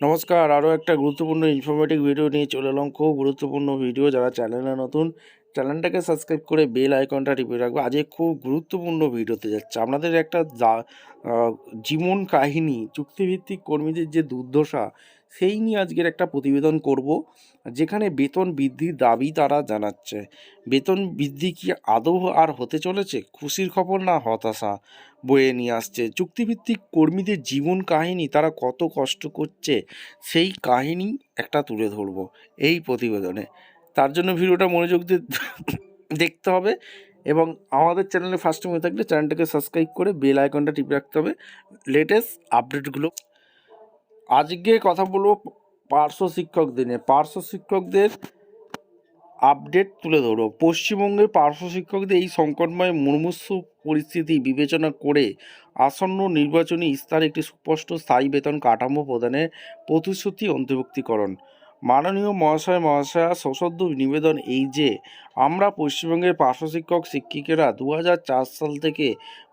নমস্কার, আরও একটা গুরুত্বপূর্ণ ইনফরমেটিভ ভিডিও নিয়ে চলে এলাম। খুব গুরুত্বপূর্ণ ভিডিও। যারা চ্যানেলে নতুন, চ্যানেলটাকে সাবস্ক্রাইব করে বেল আইকনটা টিপে রাখবে। আজকে খুব গুরুত্বপূর্ণ ভিডিওতে যাচ্ছে। আপনাদের একটা জীবন কাহিনী, চুক্তিভিত্তিক কর্মীদের যে দুর্দশা, সেই নিয়ে আজকের একটা প্রতিবেদন করব, যেখানে বেতন বৃদ্ধির দাবি তারা জানাচ্ছে। বেতন বৃদ্ধি কি আদৌ আর হতে চলেছে? খুশির খবর না হতাশা বয়ে নিয়ে আসছে? চুক্তিভিত্তিক কর্মীদের জীবন কাহিনী, তারা কত কষ্ট করছে, সেই কাহিনী একটা তুলে ধরব এই প্রতিবেদনে। তার জন্য ভিডিওটা মনোযোগ দিয়ে দেখতে হবে এবং আমাদের চ্যানেলে ফার্স্ট হয়ে থাকলে চ্যানেলটাকে সাবস্ক্রাইব করে বেল আইকনটা টিপে রাখতে হবে লেটেস্ট আপডেটগুলো। আজকে কথা বলবো পার্শ্ব শিক্ষক দিনে। পার্শ্ব শিক্ষকদের আপডেট তুলে ধরো। পশ্চিমবঙ্গের পার্শ্ব শিক্ষকদের এই সংকটময় মুমূর্ষু পরিস্থিতি বিবেচনা করে আসন্ন নির্বাচনী ইস্তাহারে একটি সুস্পষ্ট স্থায়ী বেতন কাঠামো প্রদানের প্রতিশ্রুতি অন্তর্ভুক্তিকরণ। মাননীয় মহাশয়া, সশব্দ নিবেদন এই যে, আমরা পশ্চিমবঙ্গের পার্শ্ব শিক্ষক শিক্ষিকারা 2004 সাল থেকে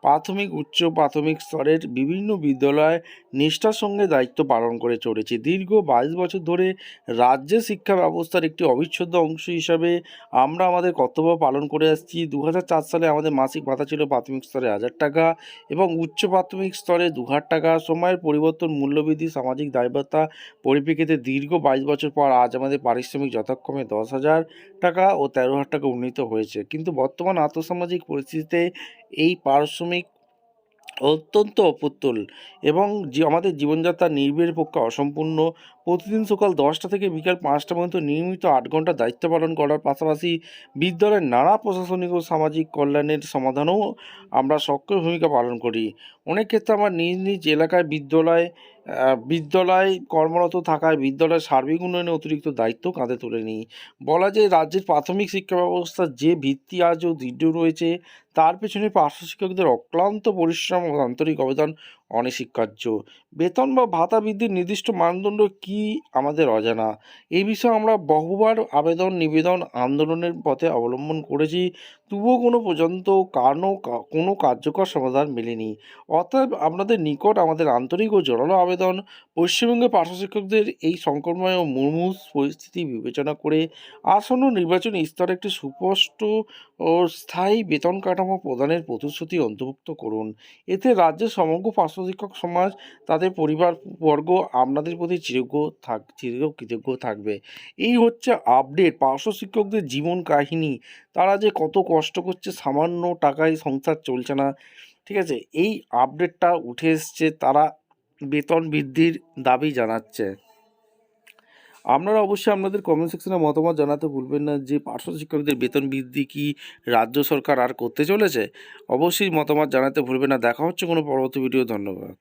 প্রাথমিক উচ্চ প্রাথমিক স্তরের বিভিন্ন বিদ্যালয়ে নিষ্ঠার সঙ্গে দায়িত্ব পালন করে চলেছি। দীর্ঘ 22 বছর ধরে রাজ্যের শিক্ষা ব্যবস্থার একটি অবিচ্ছেদ্য অংশ হিসাবে আমরা আমাদের কর্তব্য পালন করে আসছি। 2004 সালে আমাদের মাসিক ভাতা ছিল প্রাথমিক স্তরে 1000 টাকা এবং উচ্চ প্রাথমিক স্তরে 2000 টাকা। সময়ের পরিবর্তন, মূল্যবৃদ্ধি, সামাজিক দায়বদ্ধতা পরিপ্রেক্ষিতে দীর্ঘ 22 বছর পর আজ আমাদের পারিশ্রমিক যথাক্রমে 10,000 টাকা ও 13,000 টাকা উন্নীত হয়েছে। কিন্তু বর্তমান আর্থসামাজিক পরিস্থিতিতে এই পারিশ্রমিক অত্যন্ত অপ্রতুল এবং আমাদের জীবনযাত্রা নির্বাহের পক্ষে অসম্পূর্ণ। প্রতিদিন সকাল 10টা থেকে বিকাল 5টা পর্যন্ত নিয়মিত 8 ঘন্টা দায়িত্ব পালন করার পাশাপাশি বিদ্যালয়ের নানা প্রশাসনিক ও সামাজিক কল্যাণের সমাধানেও আমরা সক্রিয় ভূমিকা পালন করি। অনেক ক্ষেত্রে আমার নিজ নিজ এলাকায় বিদ্যালয় কর্মরত থাকায় বিদ্যালয়ের সার্বিক উন্নয়নে অতিরিক্ত দায়িত্ব কাঁধে তুলে নিই। বলা যায়, রাজ্যের প্রাথমিক শিক্ষা ব্যবস্থার যে ভিত্তি আজও দৃঢ় রয়েছে, তার পেছনে পার্শ্ব শিক্ষকদের অক্লান্ত পরিশ্রম ও আন্তরিক অবদান অনস্বীকার্য। বেতন বা ভাতা বৃদ্ধির নির্দিষ্ট মানদণ্ড কি আমাদের অজানা। এই বিষয়ে আমরা বহুবার নিবেদন, আন্দোলনের পথে অবলম্বন করেছি, তবুও কোনো কার্যকর সমাধান মেলেনি। অতএব আপনাদের নিকট আমাদের আন্তরিক ও জোরালো আবেদন, পশ্চিমবঙ্গের পার্শ্ব শিক্ষকদের এই সংকটময় ও মুমূর্ষ পরিস্থিতি বিবেচনা করে আসন্ন নির্বাচনী স্তরে একটি সুস্পষ্ট ও স্থায়ী বেতন কাঠামো প্রদানের প্রতিশ্রুতি অন্তর্ভুক্ত করুন। এতে রাজ্যের সমগ্র পার্শ্ব শিক্ষক সমাজ, তাদের পরিবারবর্গ আপনাদের প্রতি চিরকৃতজ্ঞ থাকবে। এই হচ্ছে আপডেট, পার্শ্ব শিক্ষকদের জীবন কাহিনী। তারা যে কত কষ্ট করছে, সামান্য টাকায় সংসার চলছে না। ঠিক আছে, এই আপডেটটা উঠে এসছে, তারা বেতন বৃদ্ধির দাবি জানাচ্ছে। আপনারা অবশ্যই আপনাদের কমেন্ট সেকশনে মতামত জানাতে ভুলবেন না যে পার্শ্ব শিক্ষকদের বেতন বৃদ্ধি কি রাজ্য সরকার আর করতে চলেছে। অবশ্যই মতামত জানাতে ভুলবেন না। দেখা হচ্ছে কোনো পরবর্তী ভিডিও। ধন্যবাদ।